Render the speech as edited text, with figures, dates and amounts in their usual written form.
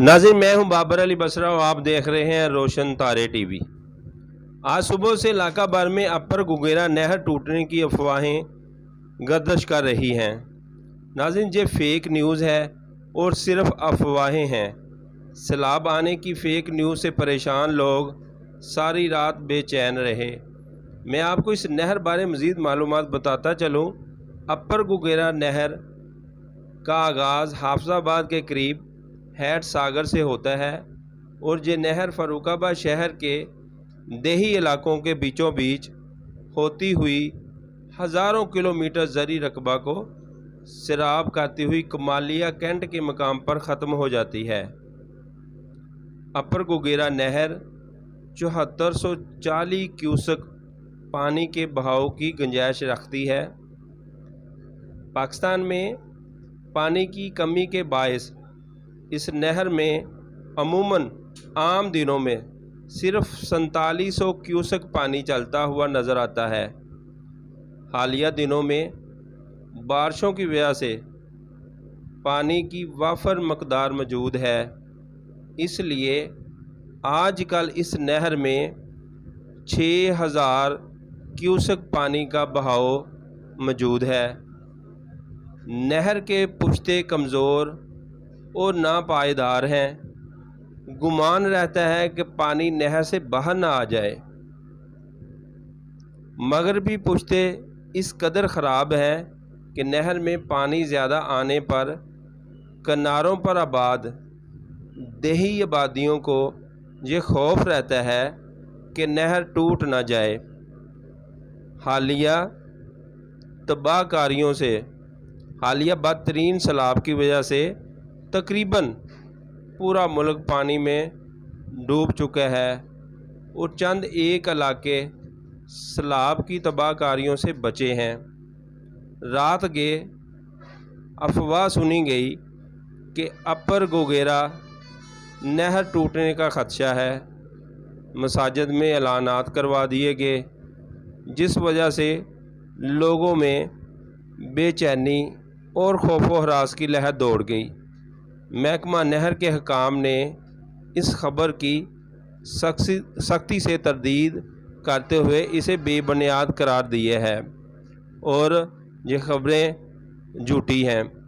नाज़रीन, मैं हूं बाबर अली बसरा और आप देख रहे हैं रोशन तारे टीवी। आज सुबह से इलाका भर में अपर गुगेरा नहर टूटने की अफवाहें गर्दिश कर रही हैं। नाज़रीन, ये फेक न्यूज़ है और सिर्फ अफवाहें हैं। सैलाब आने की फेक न्यूज़ से परेशान लोग सारी रात बेचैन रहे। मैं आपको इस नहर बारे मज़ीद मालूमात बताता चलूँ। अपर गुगेरा नहर का आगाज़ हाफिज़ाबाद के करीब हैट सागर से होता है और ये नहर फ़र्रुखाबाद शहर के देही इलाकों के बीचों बीच होती हुई हज़ारों किलोमीटर ज़री रकबा को सैराब करती हुई कमालिया कैंट के मकाम पर ख़त्म हो जाती है। अपर गुगेरा नहर 7440 क्यूसेक पानी के बहाव की गुंजाइश रखती है। पाकिस्तान में पानी की कमी के बायस इस नहर में अमूमन आम दिनों में सिर्फ 4700 क्यूसेक पानी चलता हुआ नज़र आता है। हालिया दिनों में बारिशों की वजह से पानी की वाफर मकदार मौजूद है, इसलिए आजकल इस नहर में 6000 क्यूसेक पानी का बहाव मौजूद है। नहर के पुश्ते कमज़ोर और नापायदार हैं। गुमान रहता है कि पानी नहर से बाहर ना आ जाए। मगरबी पुश्ते इस कदर ख़राब हैं कि नहर में पानी ज़्यादा आने पर किनारों पर आबाद देही आबादियों को ये खौफ रहता है कि नहर टूट ना जाए। हालिया बदतरीन सैलाब की वजह से तकरीबन पूरा मुल्क पानी में डूब चुका है और चंद एक इलाके सैलाब की तबाहकारियों से बचे हैं। रात के अफवाह सुनी गई कि अपर गुगेरा नहर टूटने का ख़दशा है। मसाजिद में ऐलानात करवा दिए गए, जिस वजह से लोगों में बेचैनी और खौफ व हरास की लहर दौड़ गई। महकमा नहर के हुकाम ने इस खबर की सख्ती से तरदीद करते हुए इसे बेबुनियाद करार दिया है और ये खबरें झूठी हैं।